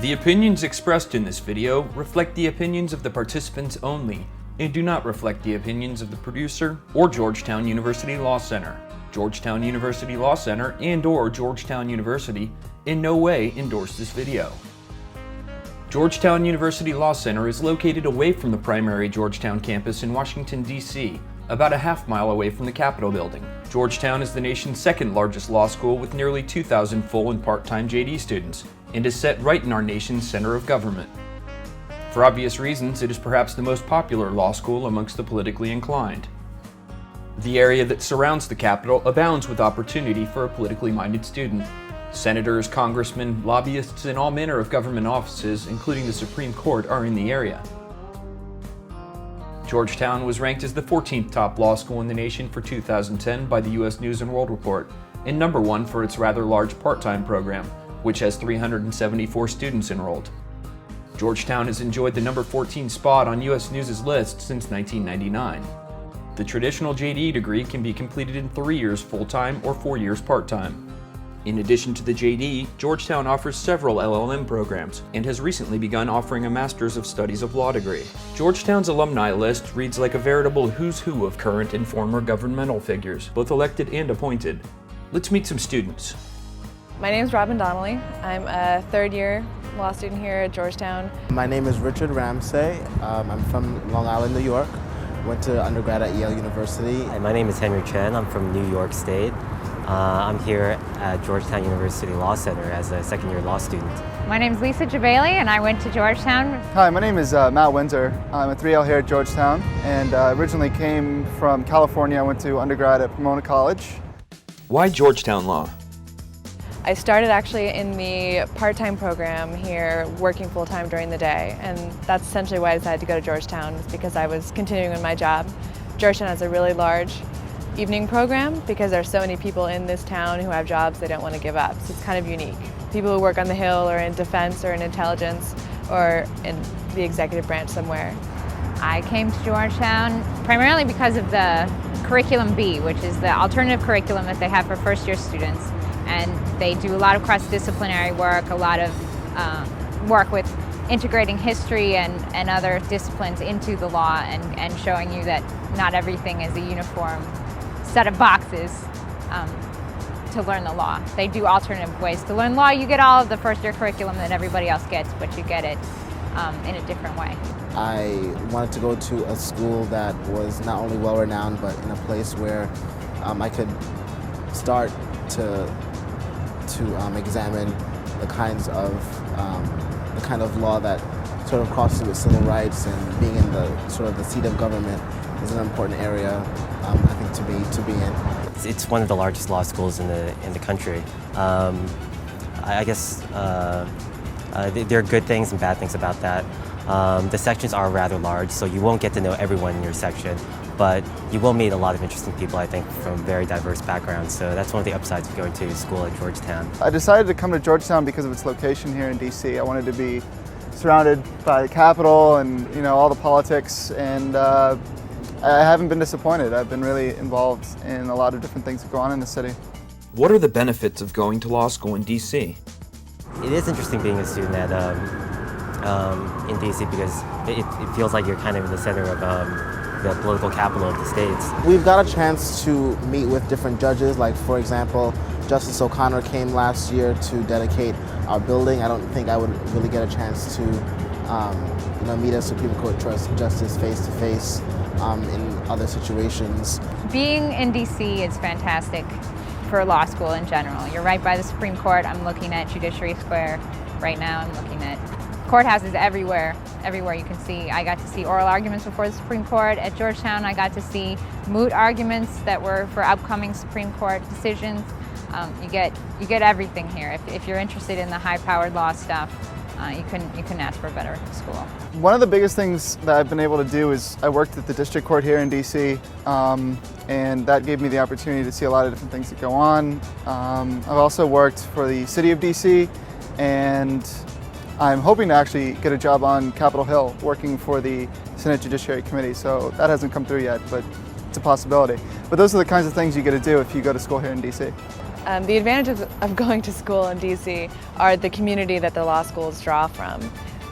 The opinions expressed in this video reflect the opinions of the participants only and do not reflect the opinions of the producer or Georgetown University Law Center. Georgetown University Law Center and/or Georgetown University in no way endorse this video. Georgetown University Law Center is located away from the primary Georgetown campus in Washington, D.C., about a half-mile away from the Capitol building. Georgetown is the nation's second largest law school with nearly 2,000 full and part-time JD students, and is set right in our nation's center of government. For obvious reasons, it is perhaps the most popular law school amongst the politically inclined. The area that surrounds the Capitol abounds with opportunity for a politically minded student. Senators, congressmen, lobbyists, and all manner of government offices, including the Supreme Court, are in the area. Georgetown was ranked as the 14th top law school in the nation for 2010 by the U.S. News & World Report, and number 1 for its rather large part-time program, which has 374 students enrolled. Georgetown has enjoyed the number 14 spot on U.S. News' list since 1999. The traditional JD degree can be completed in 3 years full-time or 4 years part-time. In addition to the JD, Georgetown offers several LLM programs and has recently begun offering a Master's of Studies of Law degree. Georgetown's alumni list reads like a veritable who's who of current and former governmental figures, both elected and appointed. Let's meet some students. My name is Robin Donnelly. I'm a third-year law student here at Georgetown. My name is Richard Ramsey. I'm from Long Island, New York. Went to undergrad at Yale University. Hi, my name is Henry Chen. I'm from New York State. I'm here at Georgetown University Law Center as a second-year law student. My name is Lisa Jabali, and I went to Georgetown. Hi, my name is Matt Windsor. I'm a 3L here at Georgetown, and originally came from California. I went to undergrad at Pomona College. Why Georgetown Law? I started actually in the part-time program here, working full-time during the day, and that's essentially why I decided to go to Georgetown, is because I was continuing in my job. Georgetown has a really large evening program because there's so many people in this town who have jobs they don't want to give up, so it's kind of unique. People who work on the Hill or in defense or in intelligence or in the executive branch somewhere. I came to Georgetown primarily because of the Curriculum B, which is the alternative curriculum that they have for first-year students. And they do a lot of cross-disciplinary work, a lot of work with integrating history and other disciplines into the law and showing you that not everything is a uniform set of boxes to learn the law. They do alternative ways to learn law. You get all of the first-year curriculum that everybody else gets, but you get it in a different way. I wanted to go to a school that was not only well-renowned, but in a place where I could start to examine the kind of law that sort of crosses with civil rights, and being in the sort of the seat of government is an important area, I think, to be in. It's one of the largest law schools in the country. I guess there are good things and bad things about that. The sections are rather large, so you won't get to know everyone in your section, but you will meet a lot of interesting people, I think, from very diverse backgrounds. So that's one of the upsides of going to school at Georgetown. I decided to come to Georgetown because of its location here in D.C. I wanted to be surrounded by the Capitol and all the politics, and I haven't been disappointed. I've been really involved in a lot of different things that go on in the city. What are the benefits of going to law school in D.C.? It is interesting being a student at in D.C. because it feels like you're kind of in the center of the political capital of the states. We've got a chance to meet with different judges, like, for example, Justice O'Connor came last year to dedicate our building. I don't think I would really get a chance to meet a Supreme Court justice face-to-face in other situations. Being in DC is fantastic for law school in general. You're right by the Supreme Court. I'm looking at Judiciary Square right now. I'm looking at courthouses everywhere you can see. I got to see oral arguments before the Supreme Court. At Georgetown, I got to see moot arguments that were for upcoming Supreme Court decisions. You get everything here. If you're interested in the high-powered law stuff, you couldn't ask for a better school. One of the biggest things that I've been able to do is I worked at the district court here in D.C., and that gave me the opportunity to see a lot of different things that go on. I've also worked for the city of D.C., and I'm hoping to actually get a job on Capitol Hill working for the Senate Judiciary Committee, so that hasn't come through yet, but it's a possibility. But those are the kinds of things you get to do if you go to school here in D.C. The advantages of going to school in DC are the community that the law schools draw from,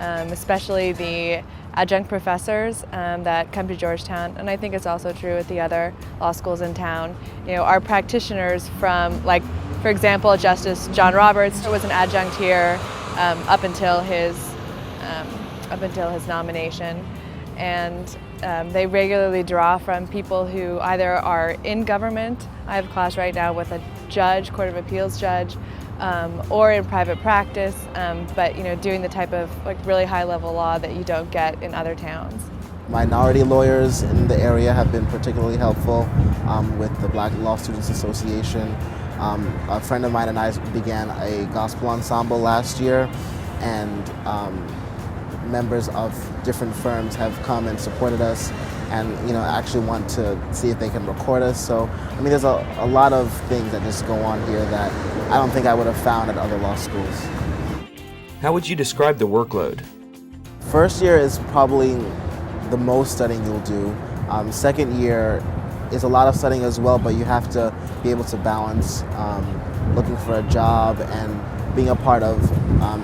especially the adjunct professors that come to Georgetown, and I think it's also true with the other law schools in town. You know, our practitioners from, like, for example, Justice John Roberts was an adjunct here up until his nomination, and they regularly draw from people who either are in government. I have a class right now with a judge, Court of Appeals judge, or in private practice, but you know, doing the type of like really high-level law that you don't get in other towns. Minority lawyers in the area have been particularly helpful with the Black Law Students Association. A friend of mine and I began a gospel ensemble last year, and members of different firms have come and supported us, and you know, actually want to see if they can record us. So I mean, there's a lot of things that just go on here that I don't think I would have found at other law schools. How would you describe the workload? First year is probably the most studying you'll do. Second year is a lot of studying as well, but you have to be able to balance looking for a job and being a part of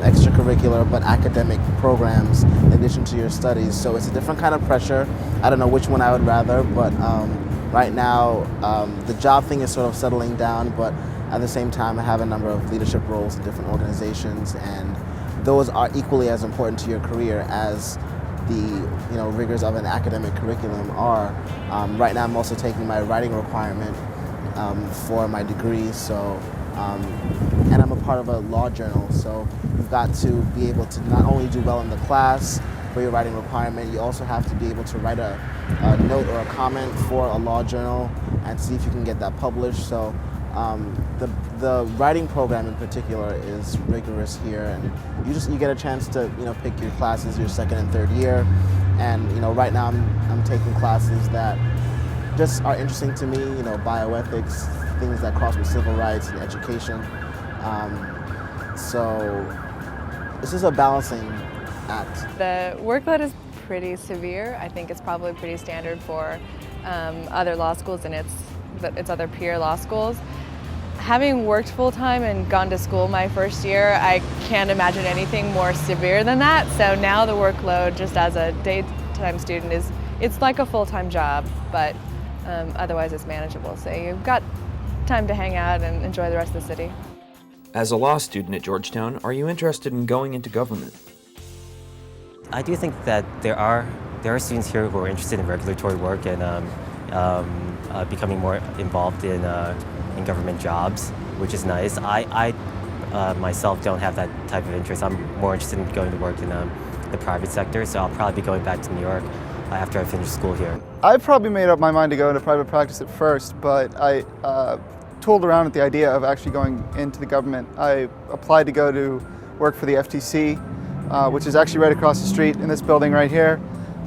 extracurricular but academic programs in addition to your studies. So it's a different kind of pressure. I don't know which one I would rather, but right now the job thing is sort of settling down, but at the same time I have a number of leadership roles in different organizations, and those are equally as important to your career as the rigors of an academic curriculum are. Right now I'm also taking my writing requirement for my degree, so and I'm a part of a law journal, so you've got to be able to not only do well in the class for your writing requirement, you also have to be able to write a note or a comment for a law journal and see if you can get that published. So the writing program in particular is rigorous here, and you get a chance to pick your classes your second and third year, and right now I'm taking classes that just are interesting to me, bioethics, things that cross with civil rights and education. So this is a balancing act. The workload is pretty severe. I think it's probably pretty standard for other law schools and its other peer law schools. Having worked full-time and gone to school my first year, I can't imagine anything more severe than that. So now the workload, just as a daytime student, it's like a full-time job, but otherwise it's manageable. So you've got time to hang out and enjoy the rest of the city. As a law student at Georgetown, are you interested in going into government? I do think that there are students here who are interested in regulatory work and becoming more involved in government jobs, which is nice. I myself don't have that type of interest. I'm more interested in going to work in the private sector, so I'll probably be going back to New York after I finish school here. I probably made up my mind to go into private practice at first, but I tooled around with the idea of actually going into the government. I applied to go to work for the FTC, which is actually right across the street in this building right here.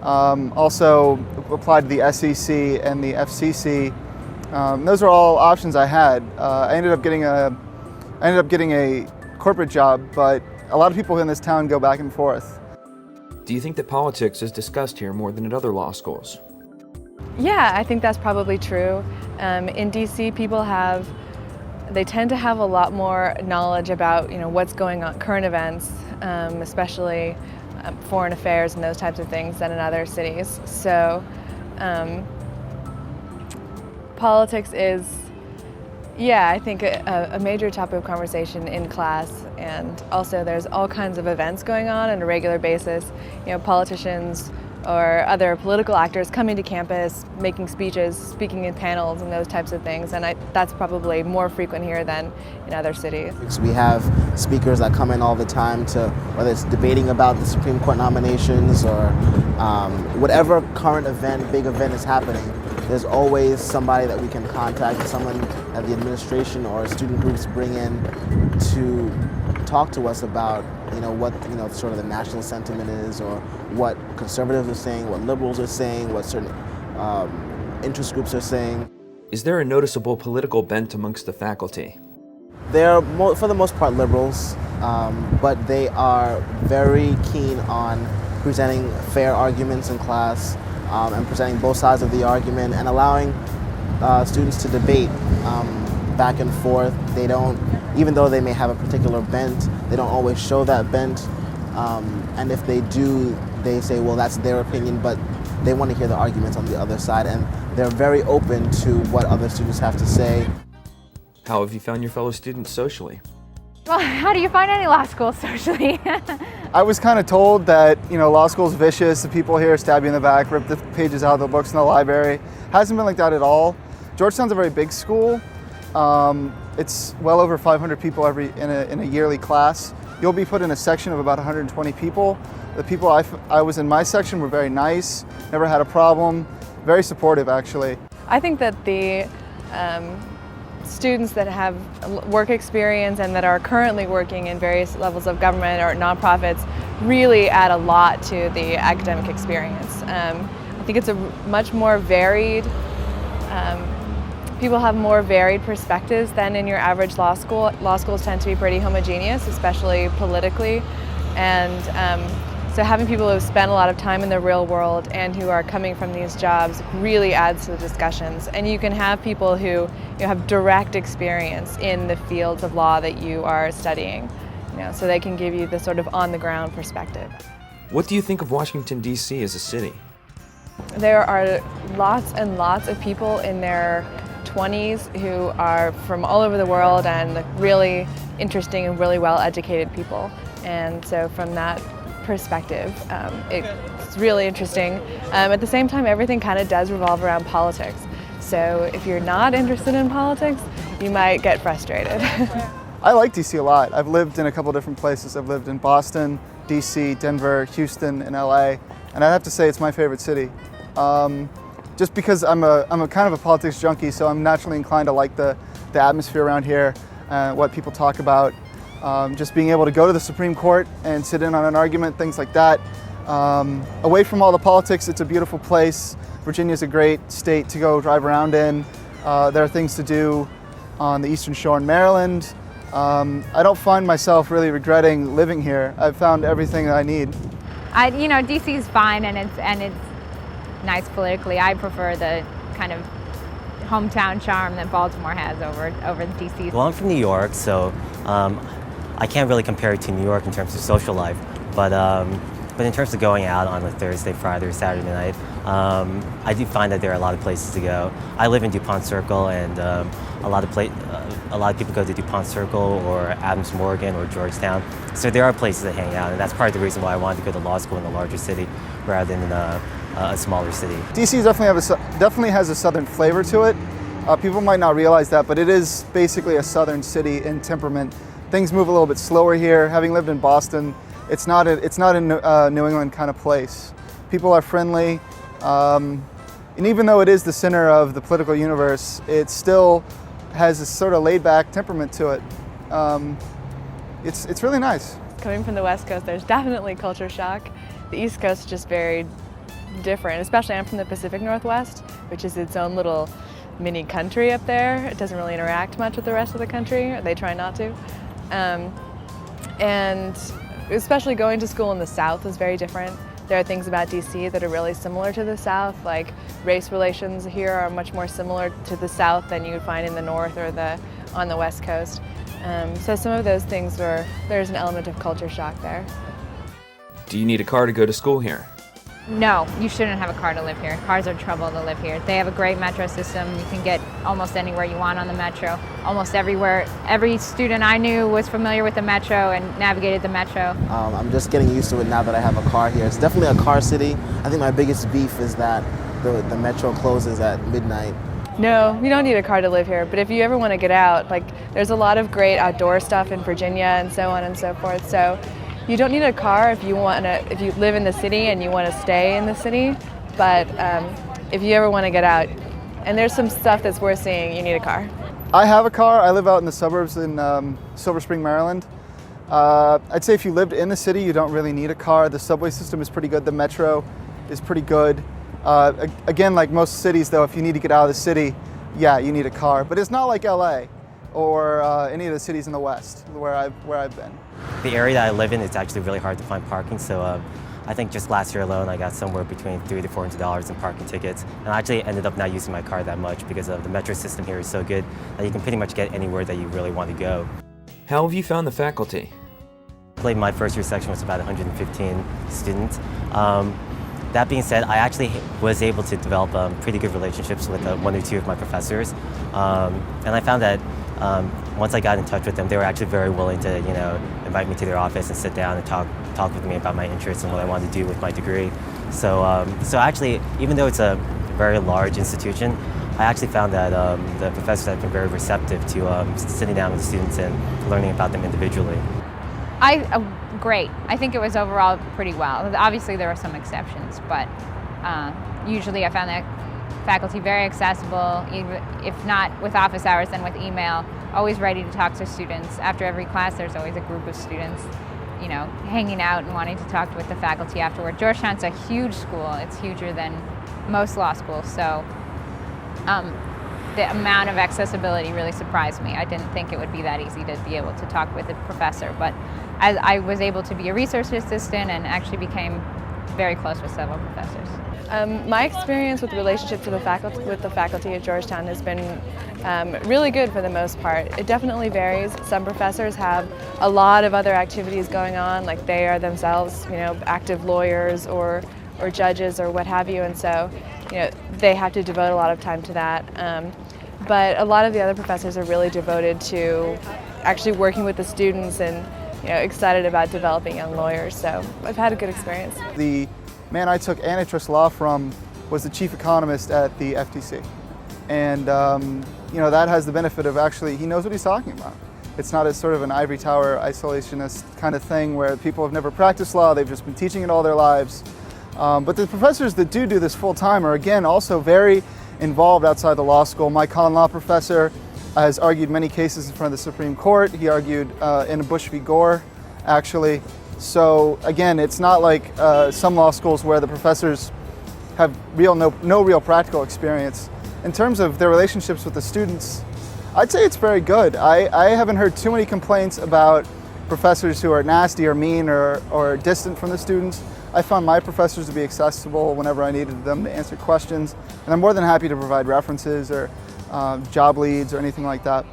Also applied to the SEC and the FCC. Those are all options I had. I ended up getting a corporate job, but a lot of people in this town go back and forth. Do you think that politics is discussed here more than at other law schools? Yeah, I think that's probably true. In DC, they tend to have a lot more knowledge about what's going on, current events, especially foreign affairs and those types of things, than in other cities. So politics is, I think a major topic of conversation in class, and also there's all kinds of events going on a regular basis. Politicians or other political actors coming to campus, making speeches, speaking in panels and those types of things, and that's probably more frequent here than in other cities. We have speakers that come in all the time to, whether it's debating about the Supreme Court nominations or whatever current event, big event is happening, there's always somebody that we can contact, someone at the administration or student groups bring in to talk to us about what sort of the national sentiment is, or what conservatives are saying, what liberals are saying, what certain interest groups are saying. Is there a noticeable political bent amongst the faculty? They're for the most part liberals, but they are very keen on presenting fair arguments in class and presenting both sides of the argument and allowing students to debate back and forth. They don't, even though they may have a particular bent, they don't always show that bent. And if they do, they say, well, that's their opinion, but they want to hear the arguments on the other side, and they're very open to what other students have to say. How have you found your fellow students socially? Well, how do you find any law school socially? I was kind of told that, law school's vicious, the people here stab you in the back, rip the pages out of the books in the library. Hasn't been like that at all. Georgetown's a very big school. It's well over 500 people in a yearly class. You'll be put in a section of about 120 people. The people I was in my section were very nice, never had a problem, very supportive actually. I think that the students that have work experience and that are currently working in various levels of government or nonprofits really add a lot to the academic experience. I think it's a much more varied, people have more varied perspectives than in your average law school. Law schools tend to be pretty homogeneous, especially politically, and so having people who spend a lot of time in the real world and who are coming from these jobs really adds to the discussions. And you can have people who have direct experience in the fields of law that you are studying, so they can give you the sort of on-the-ground perspective. What do you think of Washington, D.C. as a city? There are lots and lots of people in their 20s who are from all over the world and really interesting and really well-educated people. And so from that perspective, it's really interesting. At the same time, everything kind of does revolve around politics. So if you're not interested in politics, you might get frustrated. I like DC a lot. I've lived in a couple different places. I've lived in Boston, DC, Denver, Houston, and LA, and I have to say it's my favorite city. Just because I'm a kind of a politics junkie, so I'm naturally inclined to like the atmosphere around here, what people talk about. Just being able to go to the Supreme Court and sit in on an argument, things like that. Away from all the politics, it's a beautiful place. Virginia's a great state to go drive around in. There are things to do on the Eastern Shore in Maryland. I don't find myself really regretting living here. I've found everything that I need. DC is fine and it's nice politically. I prefer the kind of hometown charm that Baltimore has over DC. Well, I'm from New York, so I can't really compare it to New York in terms of social life, but in terms of going out on a Thursday, Friday, or Saturday night, I do find that there are a lot of places to go. I live in DuPont Circle, and a lot of people go to DuPont Circle or Adams Morgan or Georgetown, so there are places to hang out, and that's part of the reason why I wanted to go to law school in a larger city rather than a smaller city. DC definitely has a southern flavor to it. People might not realize that, but it is basically a southern city in temperament. Things move a little bit slower here. Having lived in Boston, it's not a New England kind of place. People are friendly, and even though it is the center of the political universe, it still has this sort of laid-back temperament to it. It's really nice. Coming from the West Coast, there's definitely culture shock. The East Coast is just very different, especially I'm from the Pacific Northwest, which is its own little mini country up there. It doesn't really interact much with the rest of the country, or they try not to. And especially going to school in the South is very different. There are things about DC that are really similar to the South, like race relations here are much more similar to the South than you would find in the North or on the West Coast. So some of those things there's an element of culture shock there. Do you need a car to go to school here? No, you shouldn't have a car to live here. Cars are trouble to live here. They have a great metro system. You can get almost anywhere you want on the metro. Almost everywhere. Every student I knew was familiar with the metro and navigated the metro. I'm just getting used to it now that I have a car here. It's definitely a car city. I think my biggest beef is that the metro closes at midnight. No, you don't need a car to live here, but if you ever want to get out, there's a lot of great outdoor stuff in Virginia and so on and so forth. So you don't need a car if you live in the city and you want to stay in the city, but if you ever want to get out, and there's some stuff that's worth seeing, you need a car. I have a car. I live out in the suburbs in Silver Spring, Maryland. I'd say if you lived in the city, you don't really need a car. The subway system is pretty good. The metro is pretty good. Again, like most cities though, if you need to get out of the city, yeah, you need a car. But it's not like LA or any of the cities in the West where I've been. The area that I live in, it's actually really hard to find parking, so I think just last year alone, I got somewhere between $300 to $400 in parking tickets. And I actually ended up not using my car that much because of the metro system here is so good that you can pretty much get anywhere that you really want to go. How have you found the faculty? My first year section was about 115 students. That being said, I actually was able to develop pretty good relationships with one or two of my professors. And I found that once I got in touch with them, they were actually very willing to, invite me to their office and sit down and talk with me about my interests and what I wanted to do with my degree. So actually, even though it's a very large institution, I actually found that the professors have been very receptive to sitting down with the students and learning about them individually. Great. I think it was overall pretty well. Obviously there were some exceptions, but usually I found that faculty very accessible, even if not with office hours, then with email, always ready to talk to students. After every class there's always a group of students, hanging out and wanting to talk with the faculty afterward. Georgetown's a huge school. It's huger than most law schools, so the amount of accessibility really surprised me. I didn't think it would be that easy to be able to talk with a professor, but I was able to be a research assistant and actually became very close with several professors. My experience with relationships with the faculty at Georgetown has been really good for the most part. It definitely varies. Some professors have a lot of other activities going on, like they are themselves, active lawyers or judges or what have you, and so they have to devote a lot of time to that. But a lot of the other professors are really devoted to actually working with the students and excited about developing young lawyers, so I've had a good experience. The man I took antitrust law from was the chief economist at the FTC. And that has the benefit of actually, he knows what he's talking about. It's not as sort of an ivory tower isolationist kind of thing where people have never practiced law, they've just been teaching it all their lives. But the professors that do this full time are again also very involved outside the law school. My common law professor has argued many cases in front of the Supreme Court. He argued in Bush v. Gore, actually. So again, it's not like some law schools where the professors have no real practical experience. In terms of their relationships with the students, I'd say it's very good. I haven't heard too many complaints about professors who are nasty or mean or distant from the students. I found my professors to be accessible whenever I needed them to answer questions, and I'm more than happy to provide references or job leads or anything like that.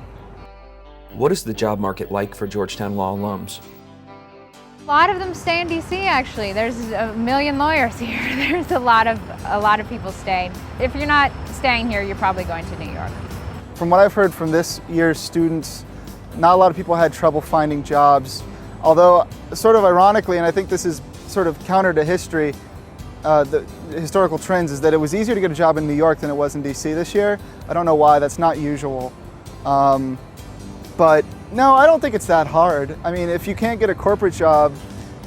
What is the job market like for Georgetown Law alums? A lot of them stay in DC actually. There's a million lawyers here. There's a lot of people staying. If you're not staying here, you're probably going to New York. From what I've heard from this year's students, not a lot of people had trouble finding jobs. Although, sort of ironically, and I think this is sort of counter to history, the historical trends, is that it was easier to get a job in New York than it was in DC this year. I don't know why, that's not usual. But no, I don't think it's that hard. I mean, if you can't get a corporate job,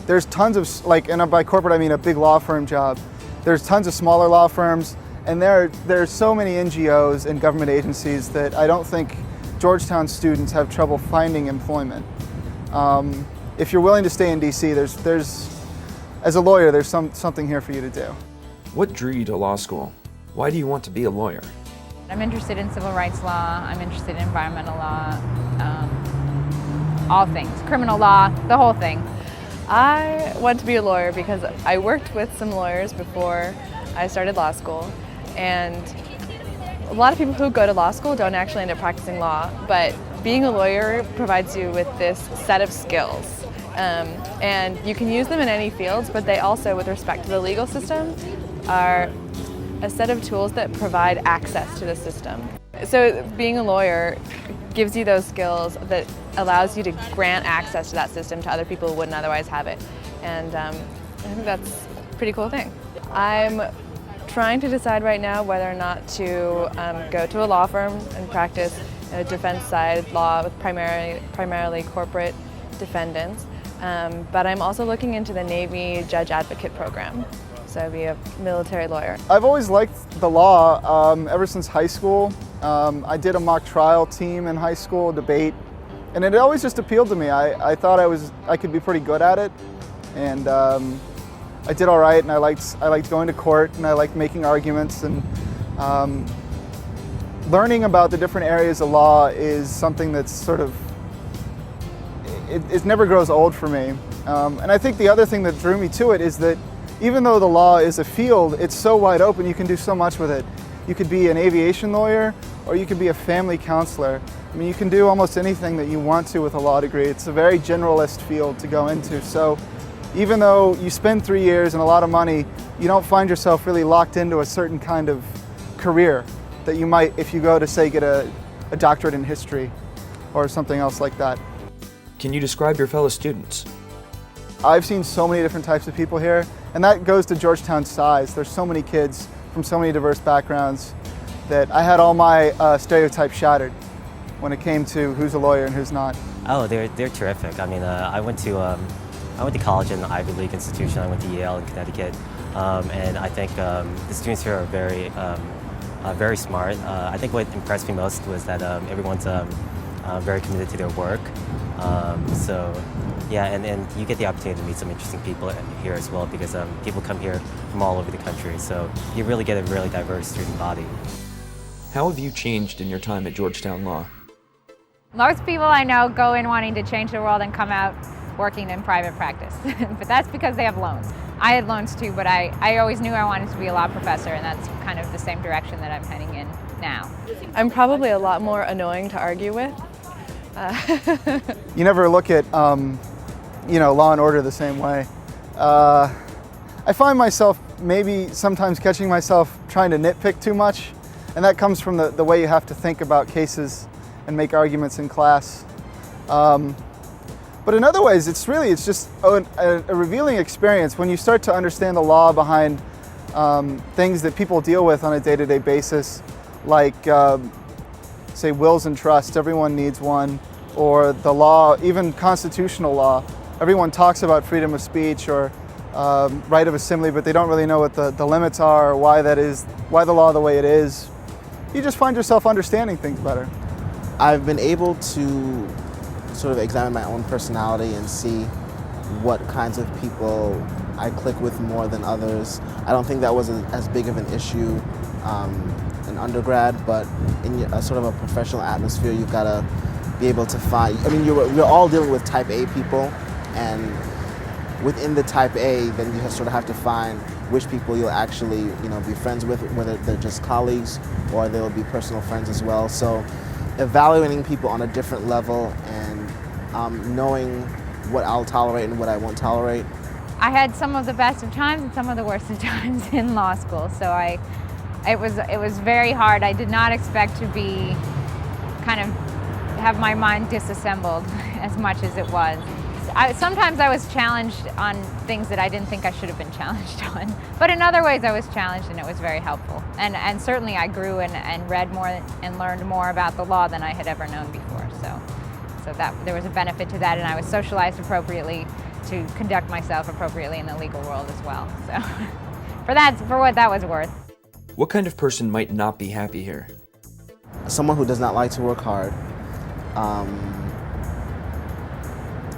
there's tons of, and by corporate I mean a big law firm job. There's tons of smaller law firms, and there's so many NGOs and government agencies that I don't think Georgetown students have trouble finding employment. If you're willing to stay in DC, as a lawyer, there's something here for you to do. What drew you to law school? Why do you want to be a lawyer? I'm interested in civil rights law, I'm interested in environmental law, all things, criminal law, the whole thing. I want to be a lawyer because I worked with some lawyers before I started law school, and a lot of people who go to law school don't actually end up practicing law, but being a lawyer provides you with this set of skills. And you can use them in any fields, but they also, with respect to the legal system, are a set of tools that provide access to the system. So being a lawyer gives you those skills that allows you to grant access to that system to other people who wouldn't otherwise have it. And I think that's a pretty cool thing. I'm trying to decide right now whether or not to go to a law firm and practice a defense side law with primarily corporate defendants. But I'm also looking into the Navy Judge Advocate program, so I'd be a military lawyer. I've always liked the law ever since high school. I did a mock trial team in high school, debate, and it always just appealed to me. I thought I could be pretty good at it, and I did all right, and I liked going to court, and I liked making arguments, and learning about the different areas of law is something that's sort of, it never grows old for me. And I think the other thing that drew me to it is that even though the law is a field, it's so wide open, you can do so much with it. You could be an aviation lawyer, or you could be a family counselor. I mean, you can do almost anything that you want to with a law degree. It's a very generalist field to go into. So even though you spend 3 years and a lot of money, you don't find yourself really locked into a certain kind of career that you might if you go to, say, get a doctorate in history or something else like that. Can you describe your fellow students? I've seen so many different types of people here, and that goes to Georgetown's size. There's so many kids from so many diverse backgrounds that I had all my stereotypes shattered when it came to who's a lawyer and who's not. Oh, they're terrific. I mean, I went to college in an Ivy League institution. I went to Yale in Connecticut, and I think the students here are very smart. I think what impressed me most was that everyone's very committed to their work. So, yeah, and you get the opportunity to meet some interesting people here as well, because people come here from all over the country. So you really get a really diverse student body. How have you changed in your time at Georgetown Law? Most people I know go in wanting to change the world and come out working in private practice. But that's because they have loans. I had loans too, but I always knew I wanted to be a law professor, and that's kind of the same direction that I'm heading in now. I'm probably a lot more annoying to argue with. You never look at Law and Order the same way. I find myself maybe sometimes catching myself trying to nitpick too much, and that comes from the way you have to think about cases and make arguments in class. But in other ways, it's just a revealing experience when you start to understand the law behind things that people deal with on a day-to-day basis, like say wills and trusts. Everyone needs one, or the law, even constitutional law. Everyone talks about freedom of speech or right of assembly, but they don't really know what the limits are, or why the law the way it is. You just find yourself understanding things better. I've been able to sort of examine my own personality and see what kinds of people I click with more than others. I don't think that was as big of an issue in undergrad, but in a sort of a professional atmosphere, you've got to be able to find, I mean, we're all dealing with type A people, and within the type A, then you sort of have to find which people you'll actually, be friends with, whether they're just colleagues or they'll be personal friends as well. So evaluating people on a different level and knowing what I'll tolerate and what I won't tolerate. I had some of the best of times and some of the worst of times in law school, so it was very hard. I did not expect to be kind of have my mind disassembled as much as it was. Sometimes I was challenged on things that I didn't think I should have been challenged on, but in other ways I was challenged, and it was very helpful. And certainly I grew and read more and learned more about the law than I had ever known before. So that there was a benefit to that, and I was socialized appropriately to conduct myself appropriately in the legal world as well. So for what that was worth. What kind of person might not be happy here? Someone who does not like to work hard.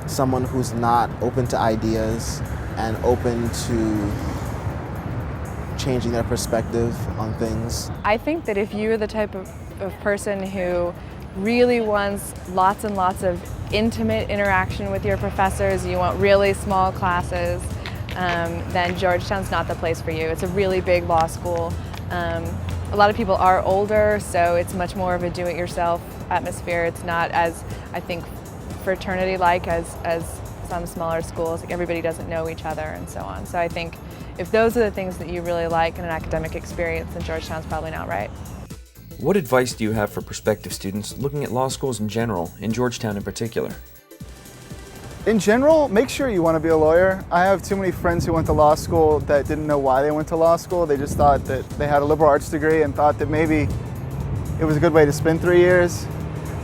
Someone who's not open to ideas and open to changing their perspective on things. I think that if you're the type of person who really wants lots and lots of intimate interaction with your professors, you want really small classes, then Georgetown's not the place for you. It's a really big law school. A lot of people are older, so it's much more of a do-it-yourself atmosphere. It's not as, I think, fraternity-like as some smaller schools. Like, everybody doesn't know each other and so on. So I think if those are the things that you really like in an academic experience, then Georgetown's probably not right. What advice do you have for prospective students looking at law schools in general, and Georgetown in particular? In general, make sure you want to be a lawyer. I have too many friends who went to law school that didn't know why they went to law school. They just thought that they had a liberal arts degree and thought that maybe it was a good way to spend 3 years.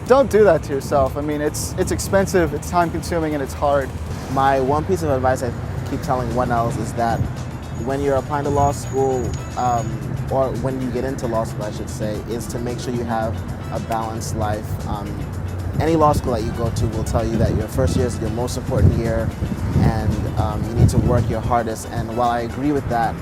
Don't do that to yourself. I mean, it's expensive, it's time consuming, and it's hard. My one piece of advice I keep telling one else is that when you're applying to law school, or when you get into law school, I should say, is to make sure you have a balanced life. Any law school that you go to will tell you that your first year is your most important year, and you need to work your hardest. And while I agree with that,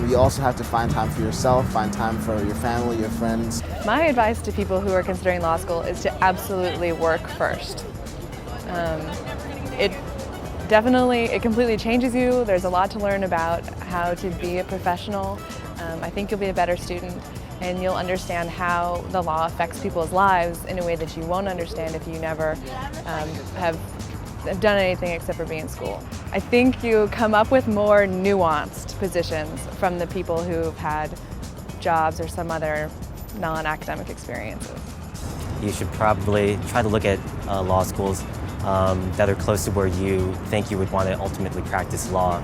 you also have to find time for yourself, find time for your family, your friends. My advice to people who are considering law school is to absolutely work first. It Definitely, it completely changes you. There's a lot to learn about how to be a professional. I think you'll be a better student, and you'll understand how the law affects people's lives in a way that you won't understand if you never have done anything except for be in school. I think you come up with more nuanced positions from the people who've had jobs or some other non-academic experiences. You should probably try to look at law schools that are close to where you think you would want to ultimately practice law.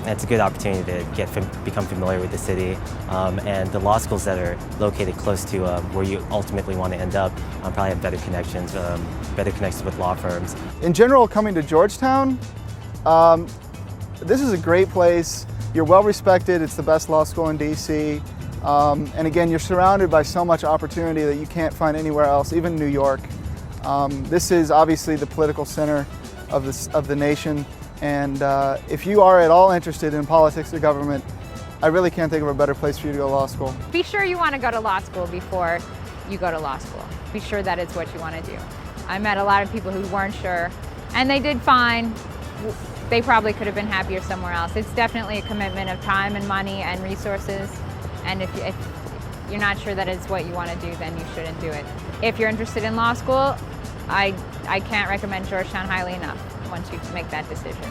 It's a good opportunity to become familiar with the city, and the law schools that are located close to where you ultimately want to end up probably have better connections with law firms. In general, coming to Georgetown, this is a great place. You're well respected. It's the best law school in DC. And again, you're surrounded by so much opportunity that you can't find anywhere else, even New York. This is obviously the political center of the nation. And if you are at all interested in politics or government, I really can't think of a better place for you to go to law school. Be sure you want to go to law school before you go to law school. Be sure that it's what you want to do. I met a lot of people who weren't sure, and they did fine. They probably could have been happier somewhere else. It's definitely a commitment of time and money and resources, and if you're not sure that it's what you want to do, then you shouldn't do it. If you're interested in law school, I can't recommend Georgetown highly enough once you make that decision.